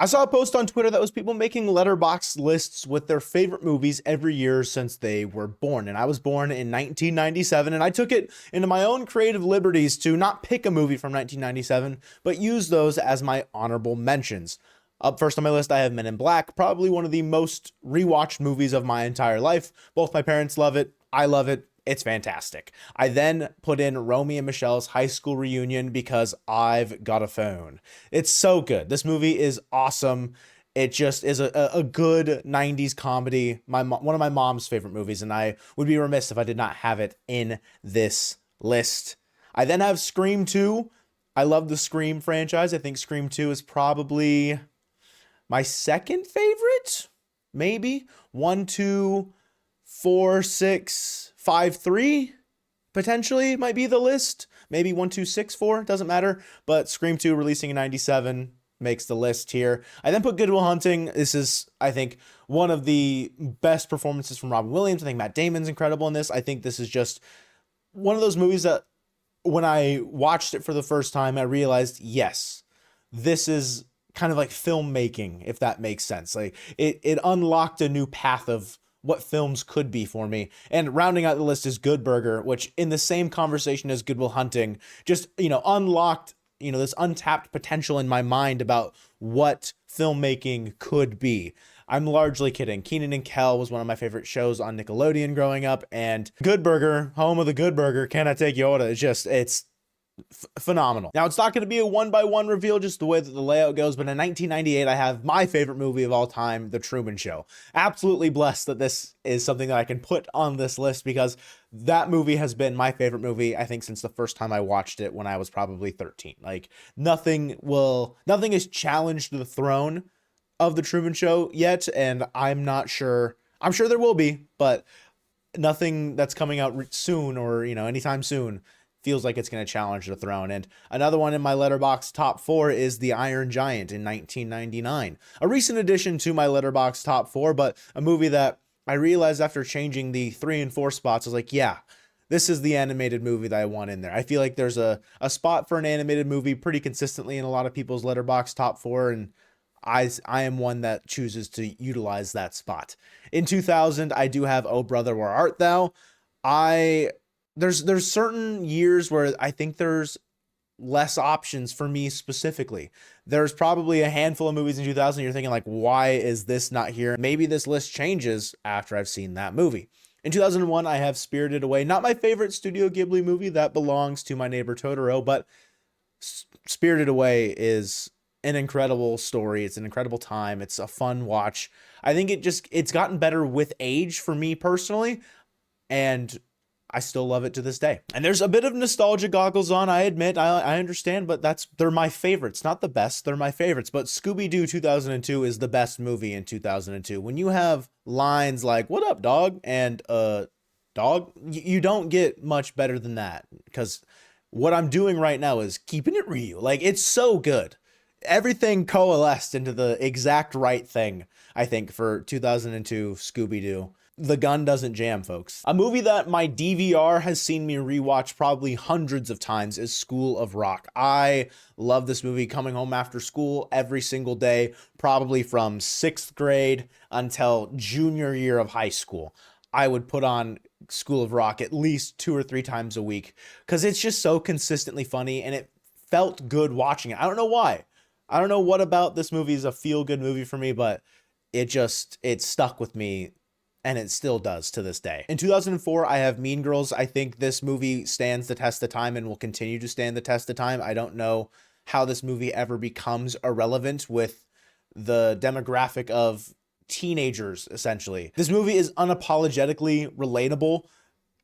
I saw a post on Twitter that was people making letterbox lists with their favorite movies every year since they were born. And I was born in 1997, and I took it into my own creative liberties to not pick a movie from 1997, but use those as my honorable mentions. Up first on my list, I have Men in Black, probably one of the most rewatched movies of my entire life. Both my parents love it. I love it. It's fantastic. I then put in Romy and Michelle's high school reunion because I've got a phone. It's so good. This movie is awesome. It just is a good 90s comedy. One of my mom's favorite movies, and I would be remiss if I did not have it in this list. I then have Scream 2. I love the Scream franchise. I think Scream 2 is probably my second favorite, maybe. 1, 2, 4, 6, 5, 3 potentially might be the list. Maybe 1, 2, 6, 4, doesn't matter. But Scream 2 releasing in 97 makes the list here. I then put Good Will Hunting. This is, I think, one of the best performances from Robin Williams. I think Matt Damon's incredible in this. I think this is just one of those movies that when I watched it for the first time, I realized, yes, this is kind of like filmmaking, if that makes sense. Like it unlocked a new path of what films could be for me. And rounding out the list is Good Burger, which in the same conversation as Good Will Hunting, just, unlocked, this untapped potential in my mind about what filmmaking could be. I'm largely kidding. Kenan and Kel was one of my favorite shows on Nickelodeon growing up, and Good Burger, home of the Good Burger, Can I Take Your Order? It's phenomenal. Now, it's not going to be a one-by-one reveal, just the way that the layout goes, but in 1998, I have my favorite movie of all time, The Truman Show. Absolutely blessed that this is something that I can put on this list, because that movie has been my favorite movie, I think, since the first time I watched it when I was probably 13. Like, nothing has challenged the throne of The Truman Show yet, and I'm sure there will be, but nothing that's coming out soon or, anytime soon feels like it's going to challenge the throne. And another one in my Letterboxd top 4 is The Iron Giant in 1999. A recent addition to my Letterboxd top 4, but a movie that I realized after changing the 3 and 4 spots, I was like, yeah, this is the animated movie that I want in there. I feel like there's a spot for an animated movie pretty consistently in a lot of people's Letterboxd top 4, and I am one that chooses to utilize that spot. In 2000, I do have Oh Brother, Where Art Thou? There's certain years where I think there's less options for me specifically. There's probably a handful of movies in 2000 you're thinking like, why is this not here? Maybe this list changes after I've seen that movie. In 2001, I have Spirited Away. Not my favorite Studio Ghibli movie. That belongs to My Neighbor Totoro, but Spirited Away is an incredible story. It's an incredible time. It's a fun watch. I think it's gotten better with age for me personally, and I still love it to this day. And there's a bit of nostalgia goggles on, I admit. I understand, but they're my favorites. Not the best, they're my favorites. But Scooby-Doo 2002 is the best movie in 2002. When you have lines like, "What up, dog?" and dog, you don't get much better than that. Because what I'm doing right now is keeping it real. Like, it's so good. Everything coalesced into the exact right thing, I think, for 2002 Scooby-Doo. The gun doesn't jam, folks. A movie that my DVR has seen me rewatch probably hundreds of times is School of Rock. I love this movie. Coming home after school every single day, probably from 6th grade until junior year of high school, I would put on School of Rock at least 2 or 3 times a week because it's just so consistently funny, and it felt good watching it. I don't know why. I don't know what about this movie is a feel-good movie for me, but it stuck with me, and it still does to this day. In 2004, I have Mean Girls. I think this movie stands the test of time and will continue to stand the test of time. I don't know how this movie ever becomes irrelevant with the demographic of teenagers, essentially. This movie is unapologetically relatable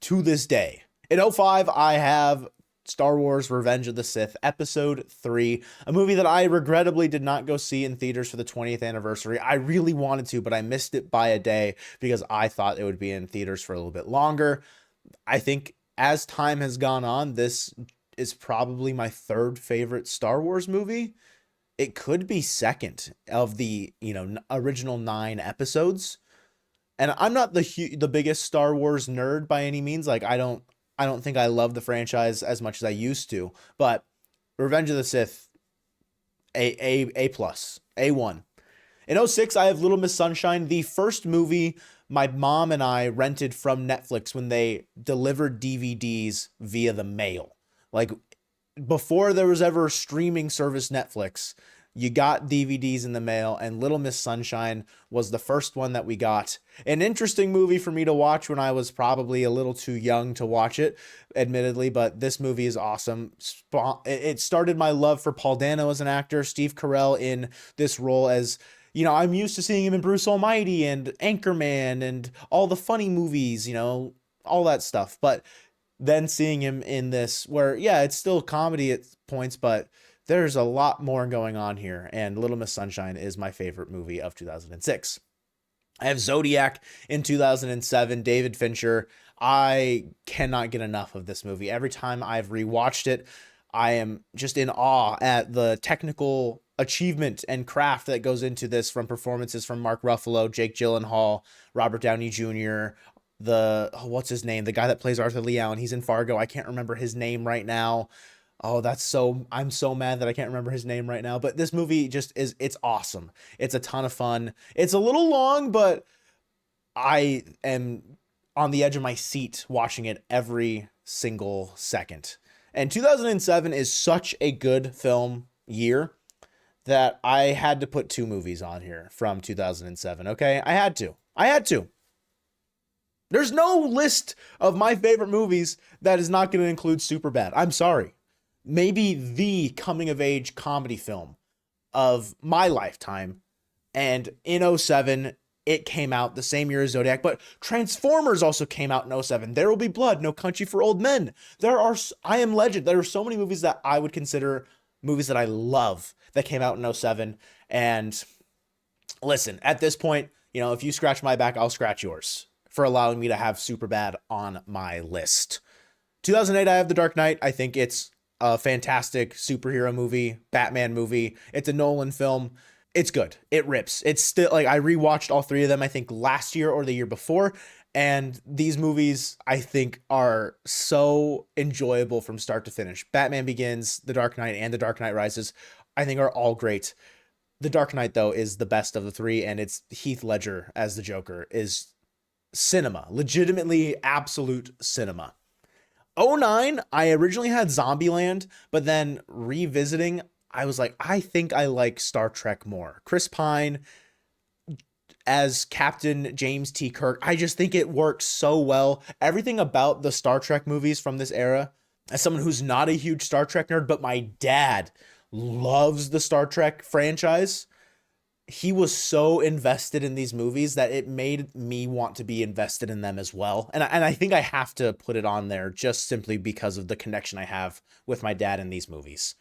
to this day. In 2005, I have Star Wars Revenge of the Sith, Episode 3, a movie that I regrettably did not go see in theaters for the 20th anniversary. I really wanted to, but I missed it by a day because I thought it would be in theaters for a little bit longer. I think as time has gone on, this is probably my 3rd favorite Star Wars movie. It could be 2nd of the, original 9 episodes. And I'm not the biggest Star Wars nerd by any means. Like, I don't think I love the franchise as much as I used to, but Revenge of the Sith, A+, A1. In '06, I have Little Miss Sunshine, the first movie my mom and I rented from Netflix when they delivered DVDs via the mail. Like, before there was ever streaming service Netflix, you got DVDs in the mail, and Little Miss Sunshine was the first one that we got. An interesting movie for me to watch when I was probably a little too young to watch it, admittedly, but this movie is awesome. It started my love for Paul Dano as an actor, Steve Carell in this role as, you know, I'm used to seeing him in Bruce Almighty and Anchorman and all the funny movies, you know, all that stuff. But then seeing him in this where, yeah, it's still comedy at points, but there's a lot more going on here. And Little Miss Sunshine is my favorite movie of 2006. I have Zodiac in 2007, David Fincher. I cannot get enough of this movie. Every time I've rewatched it, I am just in awe at the technical achievement and craft that goes into this, from performances from Mark Ruffalo, Jake Gyllenhaal, Robert Downey Jr., what's his name? The guy that plays Arthur Lee Allen. He's in Fargo. I can't remember his name right now. Oh, I'm so mad that I can't remember his name right now. But this movie just it's awesome. It's a ton of fun. It's a little long, but I am on the edge of my seat watching it every single second. And 2007 is such a good film year that I had to put two movies on here from 2007. Okay. I had to. There's no list of my favorite movies that is not going to include Superbad. I'm sorry. Maybe the coming of age comedy film of my lifetime. And in '07, it came out the same year as Zodiac, but Transformers also came out in '07. There Will Be Blood, No Country for Old Men. I Am Legend. There are so many movies that I would consider movies that I love that came out in '07. And listen, at this point, you know, if you scratch my back, I'll scratch yours for allowing me to have Superbad on my list. 2008, I have The Dark Knight. I think it's a fantastic superhero movie, Batman movie. It's a Nolan film. It's good. It rips. It's still, like, I rewatched all three of them, I think last year or the year before. And these movies, I think, are so enjoyable from start to finish. Batman Begins, The Dark Knight, and The Dark Knight Rises, I think, are all great. The Dark Knight, though, is the best of the three, and it's Heath Ledger as the Joker is cinema, legitimately absolute cinema. '09, I originally had Zombieland, but then revisiting, I was like, I think I like Star Trek more. Chris Pine as Captain James T. Kirk, I just think it works so well. Everything about the Star Trek movies from this era, as someone who's not a huge Star Trek nerd, but my dad loves the Star Trek franchise, he was so invested in these movies that it made me want to be invested in them as well. And I think I have to put it on there just simply because of the connection I have with my dad in these movies.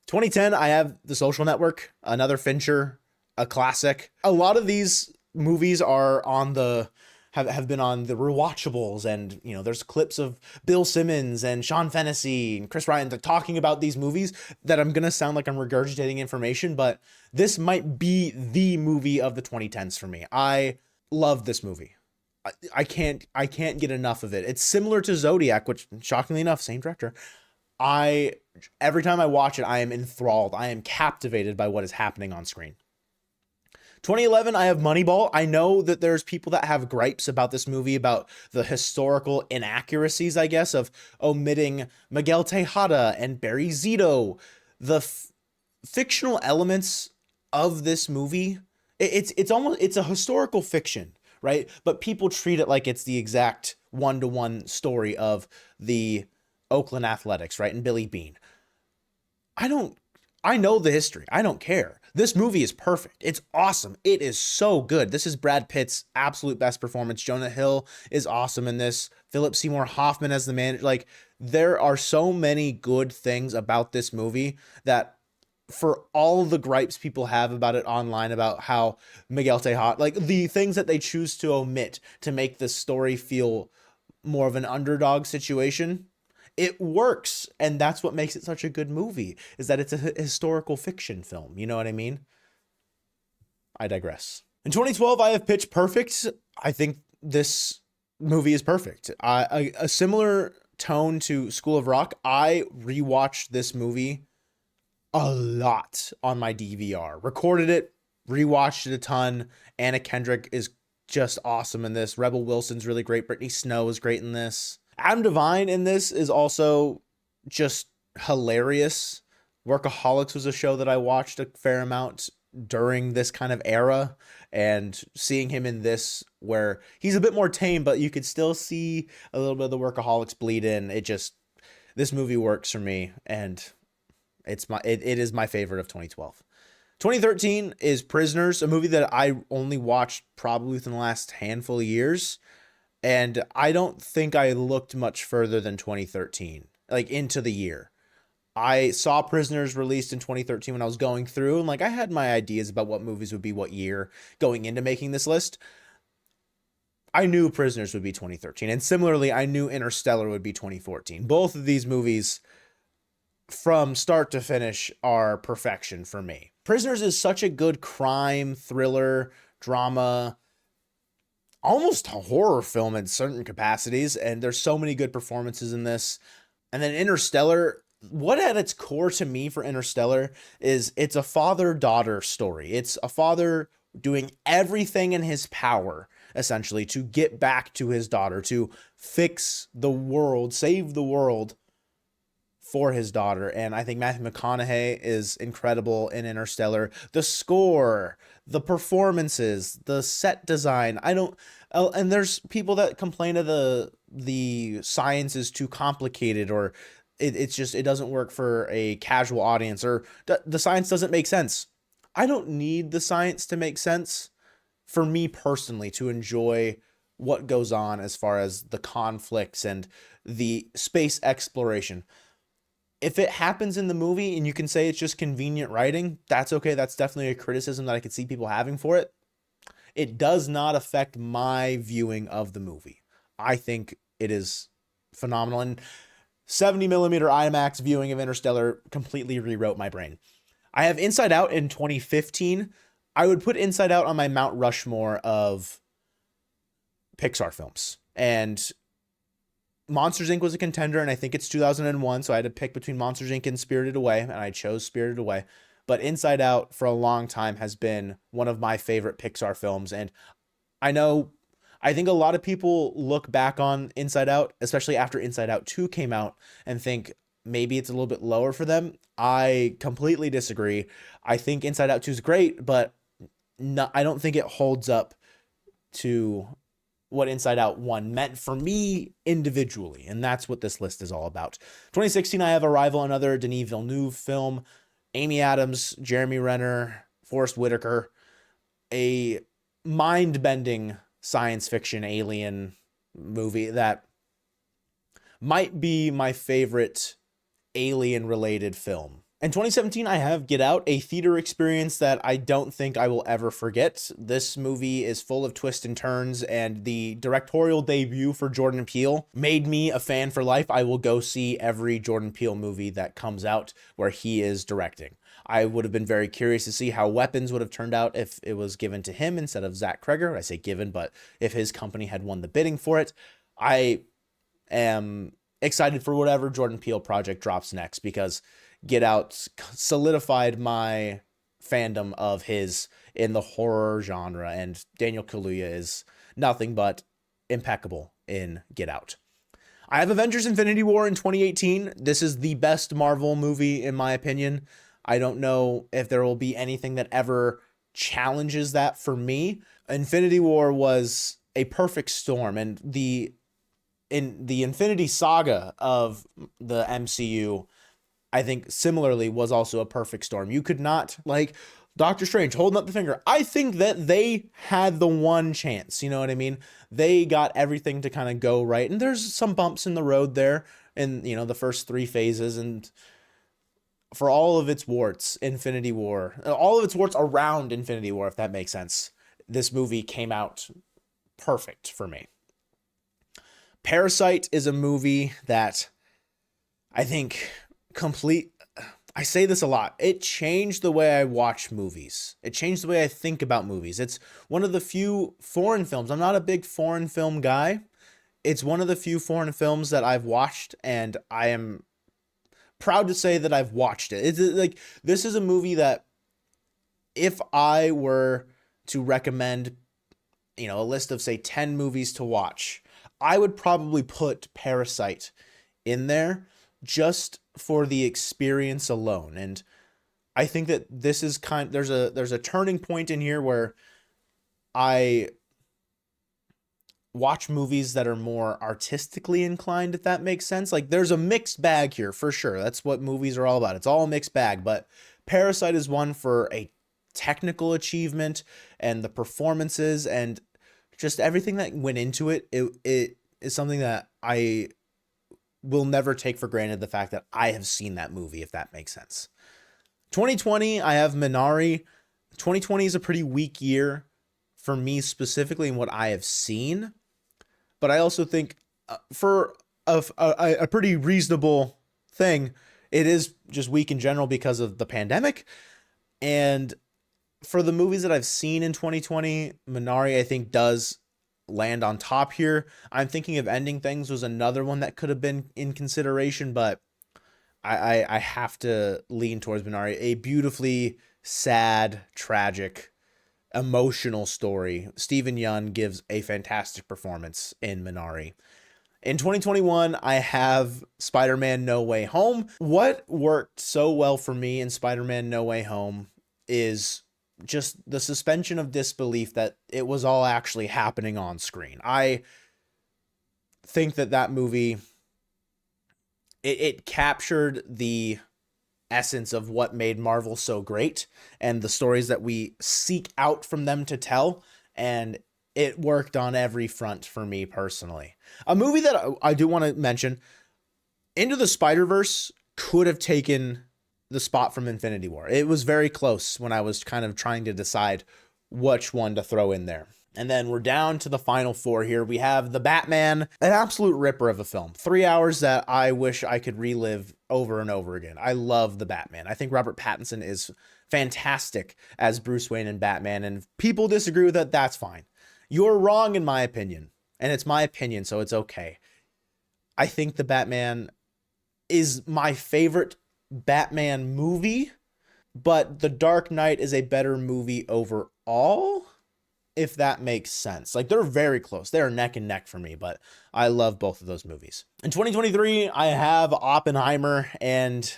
2010, I have The Social Network, another Fincher, a classic. A lot of these movies are on have been on the rewatchables, and you know, there's clips of Bill Simmons and Sean Fennessy and Chris Ryan talking about these movies that I'm gonna sound like I'm regurgitating information, but this might be the movie of the 2010s for me. I love this movie. I can't get enough of it. It's similar to Zodiac, which shockingly enough, same director. Every time I watch it, I am enthralled. I am captivated by what is happening on screen. 2011, I have Moneyball. I know that there's people that have gripes about this movie, about the historical inaccuracies, I guess, of omitting Miguel Tejada and Barry Zito. The fictional elements of this movie, it's a historical fiction, right? But people treat it like it's the exact one-to-one story of the Oakland Athletics, right? And Billy Beane. I know the history. I don't care. This movie is perfect. It's awesome. It is so good. This is Brad Pitt's absolute best performance. Jonah Hill is awesome in this. Philip Seymour Hoffman as the manager. Like, there are so many good things about this movie that, for all the gripes people have about it online, about how Miguel Tejada, like the things that they choose to omit to make the story feel more of an underdog situation, it works. And that's what makes it such a good movie, is that it's a historical fiction film. You know what I mean? I digress. In 2012, I have Pitch Perfect. I think this movie is perfect. A similar tone to School of Rock. I rewatched this movie a lot on my DVR. Recorded it rewatched it a ton. Anna Kendrick is just awesome in this. Rebel Wilson's really great. Brittany Snow is great in this. Adam Devine in this is also just hilarious. Workaholics was a show that I watched a fair amount during this kind of era, and seeing him in this where he's a bit more tame, but you could still see a little bit of the Workaholics bleed in. This movie works for me, and it is my favorite of 2012. 2013 is Prisoners, a movie that I only watched probably within the last handful of years. And I don't think I looked much further than 2013, like into the year. I saw Prisoners released in 2013 when I was going through, and like I had my ideas about what movies would be what year going into making this list. I knew Prisoners would be 2013, and similarly, I knew Interstellar would be 2014. Both of these movies, from start to finish, are perfection for me. Prisoners is such a good crime, thriller, drama, almost a horror film in certain capacities, and there's so many good performances in this. And then Interstellar, what at its core to me for Interstellar is it's a father-daughter story. It's a father doing everything in his power, essentially, to get back to his daughter, to fix the world, save the world for his daughter. And I think Matthew McConaughey is incredible in Interstellar. The score, the performances, the set design. And there's people that complain of the science is too complicated, or it doesn't work for a casual audience, or the science doesn't make sense. I don't need the science to make sense for me personally to enjoy what goes on as far as the conflicts and the space exploration. If it happens in the movie and you can say it's just convenient writing, that's okay. That's definitely a criticism that I could see people having for it. It does not affect my viewing of the movie. I think it is phenomenal. And 70 millimeter IMAX viewing of Interstellar completely rewrote my brain. I have Inside Out in 2015. I would put Inside Out on my Mount Rushmore of Pixar films. And Monsters, Inc. was a contender, and I think it's 2001, so I had to pick between Monsters, Inc. and Spirited Away, and I chose Spirited Away. But Inside Out, for a long time, has been one of my favorite Pixar films, and I think a lot of people look back on Inside Out, especially after Inside Out 2 came out, and think maybe it's a little bit lower for them. I completely disagree. I think Inside Out 2 is great, but I don't think it holds up to what Inside Out 1 meant for me individually, and that's what this list is all about. 2016, I have Arrival, another Denis Villeneuve film. Amy Adams, Jeremy Renner, Forrest Whitaker, a mind-bending science fiction alien movie that might be my favorite alien-related film. In 2017, I have Get Out, a theater experience that I don't think I will ever forget. This movie is full of twists and turns, and the directorial debut for Jordan Peele made me a fan for life. I will go see every Jordan Peele movie that comes out where he is directing. I would have been very curious to see how Weapons would have turned out if it was given to him instead of Zach Kreger. I say given, but if his company had won the bidding for it. I am excited for whatever Jordan Peele project drops next, because Get Out solidified my fandom of his in the horror genre, and Daniel Kaluuya is nothing but impeccable in Get Out. I have Avengers Infinity War in 2018. This is the best Marvel movie in my opinion. I don't know if there will be anything that ever challenges that for me. Infinity War was a perfect storm, and in the Infinity Saga of the MCU, I think similarly was also a perfect storm. You could not, like Doctor Strange holding up the finger. I think that they had the one chance, you know what I mean? They got everything to kind of go right. And there's some bumps in the road there in, the first 3 phases. And for all of its warts, Infinity War, all of its warts around Infinity War, if that makes sense, this movie came out perfect for me. Parasite is a movie that I think I say this a lot. It changed the way I watch movies. It changed the way I think about movies. It's one of the few foreign films. I'm not a big foreign film guy. It's one of the few foreign films that I've watched, and I am proud to say that I've watched it. It's like, this is a movie that if I were to recommend, a list of say 10 movies to watch, I would probably put Parasite in there just for the experience alone. And I think that this is there's a turning point in here where I watch movies that are more artistically inclined, if that makes sense. Like there's a mixed bag here for sure. That's what movies are all about. It's all a mixed bag, but Parasite is one for a technical achievement and the performances and just everything that went into it. It is something that I will never take for granted, the fact that I have seen that movie, if that makes sense. 2020, I have Minari. 2020 is a pretty weak year for me specifically in what I have seen. But I also think for a pretty reasonable thing, it is just weak in general because of the pandemic. And for the movies that I've seen in 2020, Minari, I think, does land on top here. I'm thinking of Ending Things was another one that could have been in consideration, but I have to lean towards Minari. A beautifully sad, tragic, emotional story. Stephen Yeun gives a fantastic performance in Minari. In 2021, I have Spider-Man No Way Home. What worked so well for me in Spider-Man No Way Home is just the suspension of disbelief that it was all actually happening on screen. I think that movie, it captured the essence of what made Marvel so great and the stories that we seek out from them to tell, and it worked on every front for me personally. A movie that I do want to mention, Into the Spider-Verse could have taken the spot from Infinity War. It was very close when I was kind of trying to decide which one to throw in there. And then we're down to the final four here. We have The Batman, an absolute ripper of a film. 3 hours that I wish I could relive over and over again. I love The Batman. I think Robert Pattinson is fantastic as Bruce Wayne and Batman. And if people disagree with that, that's fine. You're wrong in my opinion. And it's my opinion, so it's okay. I think The Batman is my favorite Batman movie, but The Dark Knight is a better movie overall, if that makes sense. Like, they're very close. They're neck and neck for me, but I love both of those movies. In 2023, I have Oppenheimer, and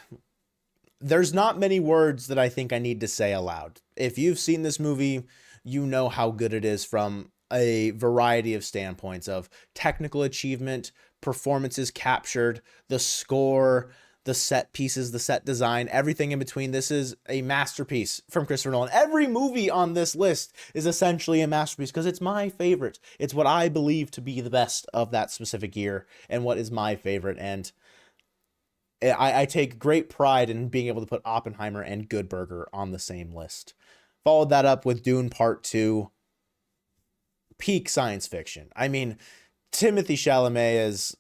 there's not many words that I think I need to say aloud. If you've seen this movie, you know how good it is from a variety of standpoints of technical achievement, performances captured, the score, the set pieces, the set design, everything in between. This is a masterpiece from Christopher Nolan. Every movie on this list is essentially a masterpiece because it's my favorite. It's what I believe to be the best of that specific year and what is my favorite. And I take great pride in being able to put Oppenheimer and Good Burger on the same list. Followed that up with Dune Part 2. Peak science fiction. I mean, Timothée Chalamet as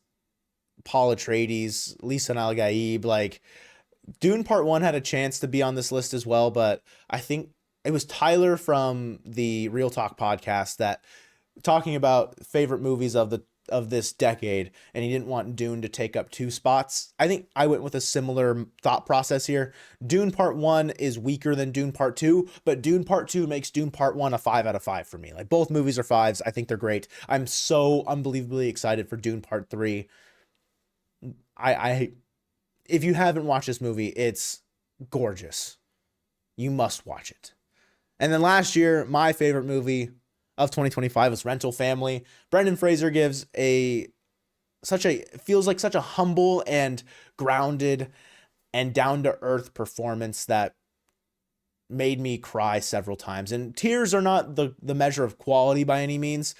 Paul Atreides, Lisa Nalgaib, like Dune Part 1 had a chance to be on this list as well, but I think it was Tyler from the Real Talk podcast that talking about favorite movies of this decade, and he didn't want Dune to take up 2 spots. I think I went with a similar thought process here. Dune Part 1 is weaker than Dune Part 2, but Dune Part 2 makes Dune Part 1 a 5 out of 5 for me. Like, both movies are 5s. I think they're great. I'm so unbelievably excited for Dune Part 3. If you haven't watched this movie, it's gorgeous. You must watch it. And then last year, my favorite movie of 2025 was Rental Family. Brendan Fraser gives feels like such a humble and grounded and down to earth performance that made me cry several times. And tears are not the measure of quality by any means.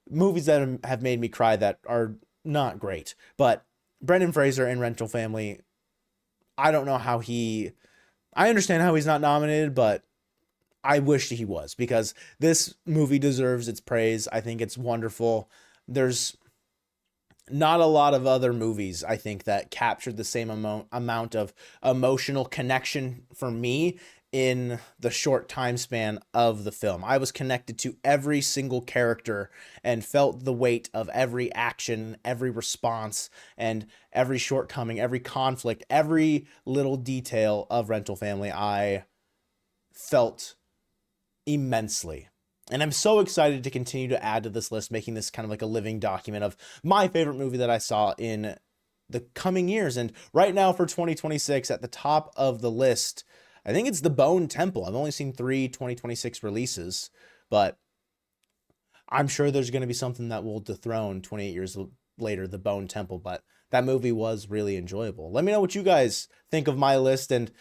Movies that have made me cry that are not great, but Brendan Fraser in Rental Family, I don't know how I understand how he's not nominated, but I wish he was, because this movie deserves its praise. I think it's wonderful. There's not a lot of other movies, I think, that captured the same amount of emotional connection for me in the short time span of the film. I was connected to every single character and felt the weight of every action, every response, and every shortcoming, every conflict, every little detail of Rental Family I felt immensely. And I'm so excited to continue to add to this list, making this kind of like a living document of my favorite movie that I saw in the coming years. And right now for 2026, at the top of the list, I think it's The Bone Temple. I've only seen 3 2026 releases, but I'm sure there's going to be something that will dethrone 28 years later, The Bone Temple. But that movie was really enjoyable. Let me know what you guys think of my list, and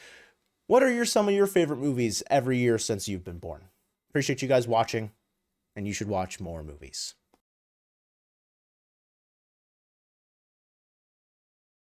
what are some of your favorite movies every year since you've been born. Appreciate you guys watching, and you should watch more movies.